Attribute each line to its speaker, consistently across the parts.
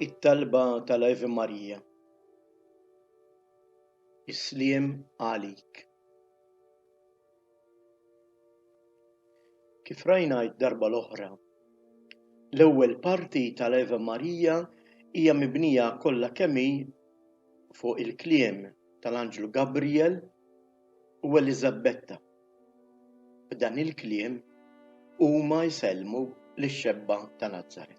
Speaker 1: it-talba tal-Ave Marija. Isliem għalik. Kif rajna d-darba l-oħra, l-ewwel parti tal-Ave Marija hija mibnija kollha kemm hi fuq il-kliem tal-Anġlu Gabriel u Eliżabetta. B'dan il-kliem huma jsellmu lix-xebba ta' Nażaret.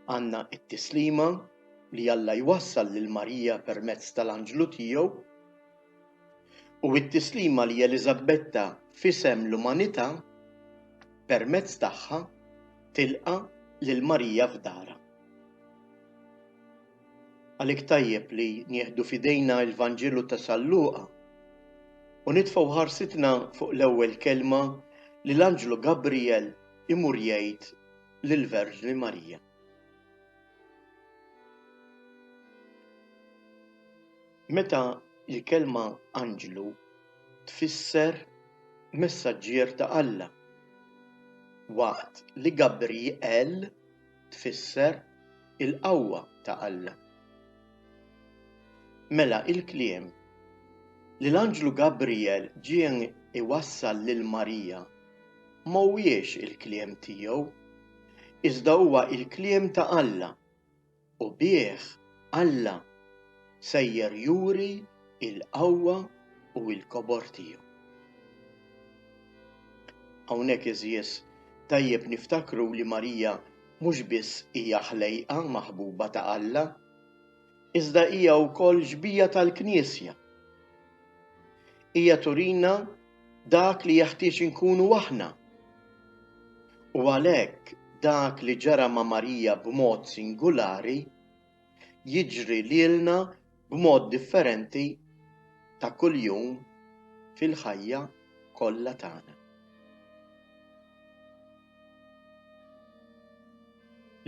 Speaker 1: Għandna t-tislima li Alla jwassal lil Marija permezz tal-Anġlu tiegħu u t-tislima li Eliżabetta f'isem l-umanità permezz tagħha tilqa' lil Marija f'darha. Għalhekk tajjeb li nieħdu f'idejna l-Vanġelu ta' San Luqa u nitfgħu ħarsitna fuq l-ewwel kelma li l-Anġlu Gabriel imur jgħid lill-Verġni Marija. Meta l-kelma anġlu tfisser messaġġier ta' Alla, waqt li Gabriel tfisser il-qawwa ta' Alla. Mela il-kliem li l-Anġlu Gabriel ġie iwassal lil Marija mhuwiex il-kliem tiegħu, iżda huwa il-kliem ta' Alla u bih Alla sejjer juri il-qawwa u l-kobor tiegħu. Hawnhekk iżjed tajjeb niftakru li Marija mhux biss hija ħlejqa maħbuba ta' Alla, iżda hija wkoll ġbija tal-Knisja. Hija turina dak li jeħtieġ inkunu aħna. U għalhekk dak li ġara ma' Marija b'mod singulari jiġri lilna b'mod differenti ta' kuljum fil-ħajja kollha tagħna.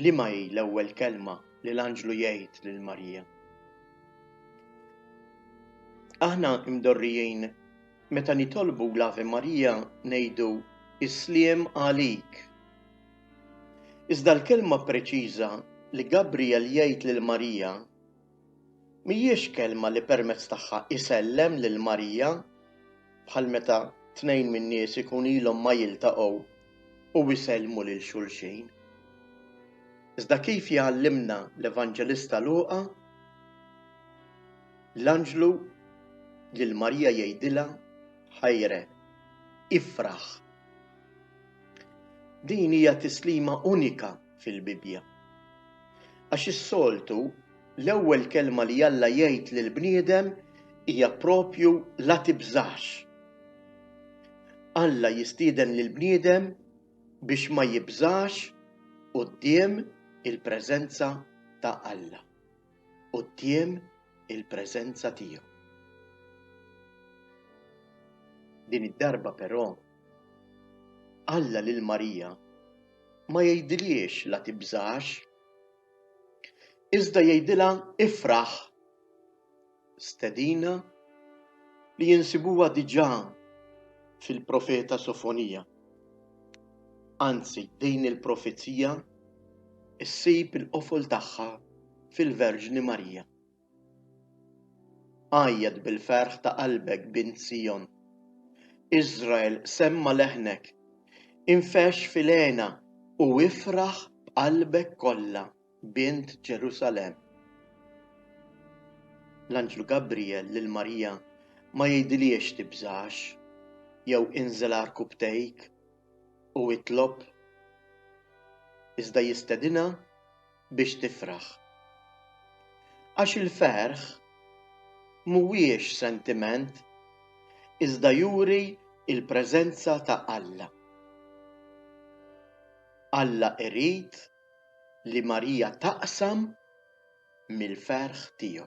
Speaker 1: Liema hi l-ewwel kelma li l-Anġlu jgħid lil Marija? Aħna mdorrijin meta nitolbu l-Ave Marija ngħidu Isliem għalik. Iżda l-kelma preċiża li Gabriel jgħid lil Marija mhijiex kelma li permezz tagħha isellem lil Marija bħal meta tnejn min-nies ikun ilhom ma jiltaqgħu u jsellmu lil xulxin. Iżda kif jgħallimna l-Evanġelista Luqa, l-Anġlu lil Marija jgħidilha ħajre, ifraħ. Din hija tislima unika fil-Bibja. Għax is-soltu l-ewwel kelma li Alla jgħid lill-bniedem hija proprju la tibżax. Alla jistieden lill-bniedem biex ma jibżax quddiem il-preżenza ta' Alla, quddiem il-preżenza tiegħu. Din id-darba però Alla lil Marija ma jgħidilhiex la tibżax, iżda jgħidilha ifraħ, stedina li jinsibuha diġà fil-profeta Sofonija. Anzi, din il-profezija issib il-qofol tagħha fil-Verġni Marija. Għajjad bil-ferħ ta' qalbek bint Sion, Iżrael semma leħnek, infex fil-għena u ifraħ b'qalbek kollha bint Ġerusalem. L-Anġlu Gabriel lil Marija ma jgħidilhiex tibżax jew inżel arkubtejk u itlob, iżda jistedinha biex tifraħ. Għax il-ferħ mhuwiex sentiment, iżda juri il-preżenza ta' Alla. Alla irid li Marija taqsam mill-ferħ tiegħu.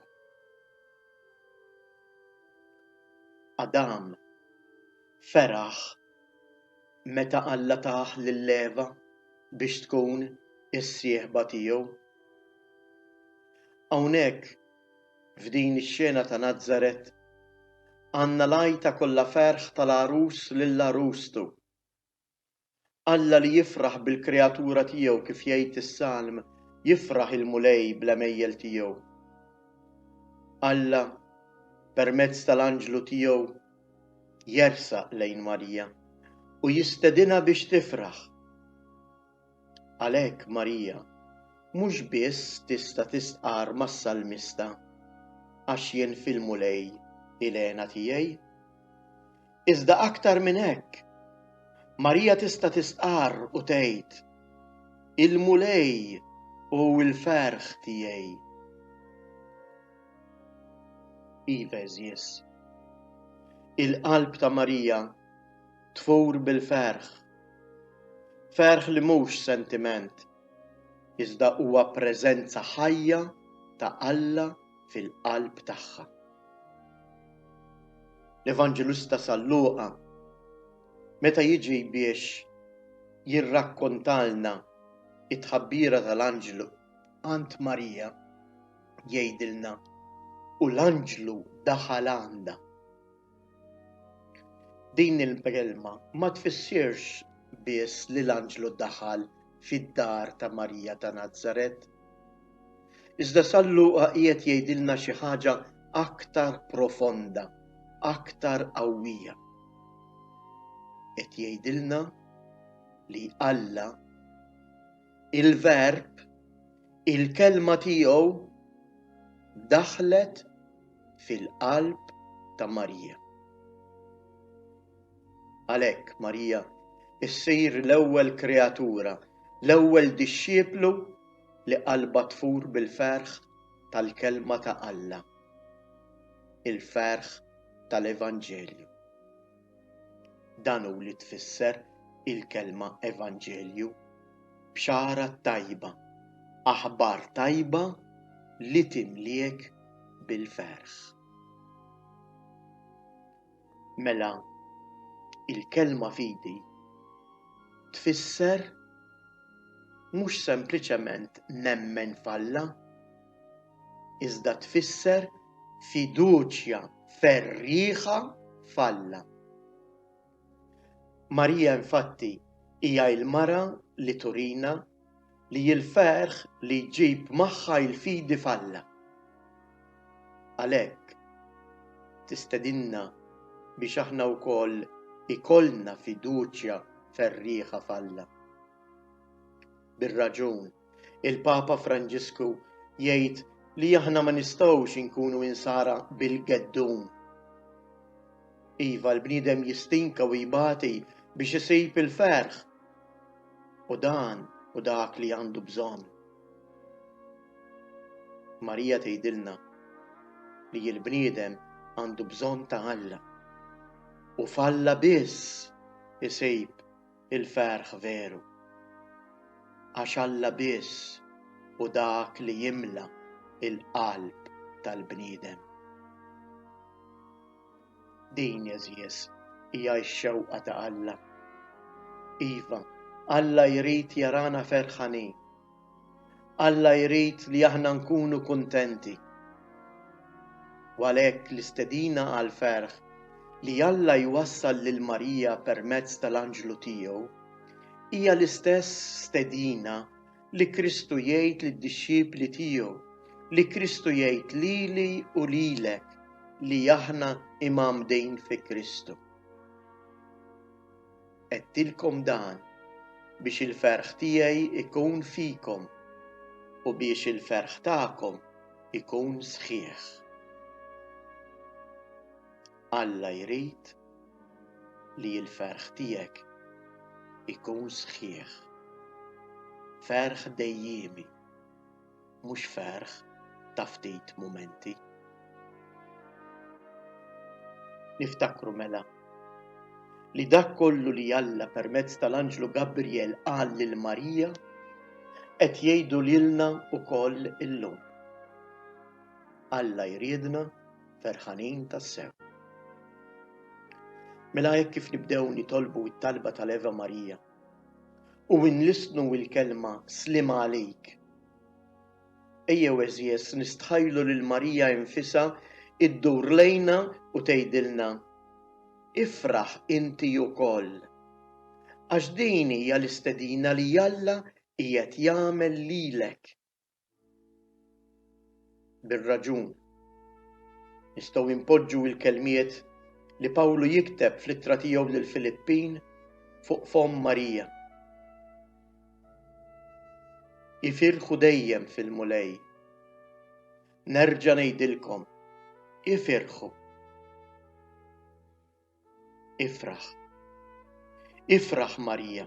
Speaker 1: Adam feraħ meta Alla taħ lill-Eva biex tkun is-sieħba tiegħu. Hawnhekk f'din ix-xena ta' Nażaret għandna l-għajta kollha ferħ tal-arus lill-arustu. Alla li jifraħ bil-kreatura tiegħu kif jgħid is-Salm jifraħ il-mulej bl-emejjel tiegħu. Alla permezz tal-anġlu tiegħu jersaq lejn Marija u jistedinha biex tifraħ. Għalhekk Marija mhux biss tista' tistqar mas-salmista għax jien fil-mulej il-għena tiegħi, iżda aktar minn hekk, Marija tista' tistqar u tgħid il-mulej u l-ferħ tiegħi. Iva eżies, il-qalb ta' Marija tfur bil-ferħ, ferħ li mhux sentiment, iżda huwa preżenza ħajja ta' Alla fil-qalb tagħha. L-Evanġelista San Luqa meta jiġi biex jirrakkontalna it-tħabbira tal-anġlu għand Marija jgħidilna u l-anġlu daħal għandha. Din il-kelma ma tfissirx biss li l-anġlu daħal fid-dar ta' Marija ta' Nażaret, iżda San Luqa qiegħed jgħidilna xi ħaġa aktar profonda, aktar qawwija. Qed jgħidilna li Alla, il-Verb, il-kelma tiegħu daħlet fil-qalb ta' Marija. Għalhekk Marija issir l-ewwel kreatura, l-ewwel dixxieplu li qalba tfur bil-ferħ tal-kelma ta' Alla, il-ferħ tal-Evanġelju. Dan hu li tfisser il-kelma Evanġelju, bxara tajba, aħbar tajba li timliek bil-ferħ. Mela, il-kelma fidi tfisser mhux sempliċement nemmen f'Alla, iżda tfisser fiduċja ferrieħa f'Alla. Marija infatti hija l-mara li turina li l-ferħ li jġib magħha l-fidi f'Alla. Għalhekk tistedinna biex aħna wkoll ikollna fiduċja ferrieħa f'Alla. Bir-raġun, il-Papa Franġisku jgħid li aħna ma nistgħux inkunu insara bil-geddum. Iva l-bniedem jistinka u jibati biex isib il-ferħ u dan u dak li għandu bżonn. Marija tgħidilna li l-bniedem għandu bżonn ta' Alla u f'Alla biss isib il-ferħ veru. Għax Alla biss u dak li jimla il-qalb tal-bniedem. Din eżies hija x-xewqa ta' Alla. Iva, Alla jrid jarana ferħanin. Alla jrid li aħna nkunu kuntenti. U għalhekk l-istedina għal ferħ li Alla jwassal lil Marija permezz tal-anġlu tiegħu hija l-istess stedina li Kristu jgħid lid-dixxiepli tiegħu, li Kristu jgħid lili u lilek li aħna imgħammdejn fi Kristu. Għedtilkom dan biex il-ferħ tiegħi ikun fikom u biex il-ferħ tagħkom ikun sħiħ. Alla jrid li l-ferħ tiegħek ikun sħiħ. Ferħ dejjemi, mhux ferħ ta' ftit mumenti. Niftakru mela li dak kollu li Alla permezz tal-Anġlu Gabriel qal lil Marija qed jgħidu lilna wkoll illum. Alla jriedna ferħanin tas-sew. Mela hekk kif nibdew nitolbu t-talba tal-Eva Marija u nlisnu l-kelma slima għalik. Ejjew eżies nistħajlu lil Marija infisha iddur lejna u tgħidilna ifraħ inti wkoll għax din hija l-istedina li Alla qiegħed jagħmel lilek bir-raġun. Nistgħu impoġġu l-kelmiet li Pawlu jikteb fl-ittra tiegħu lill-Filippin fuq fom Marija. Ifirħu dejjem fil-mulej. Nerġa' ngħidilkom, ifirħu. Ifraħ. Ifraħ Marija.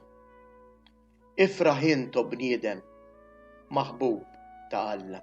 Speaker 1: Ifraħ intu bniedem maħbub ta' Alla.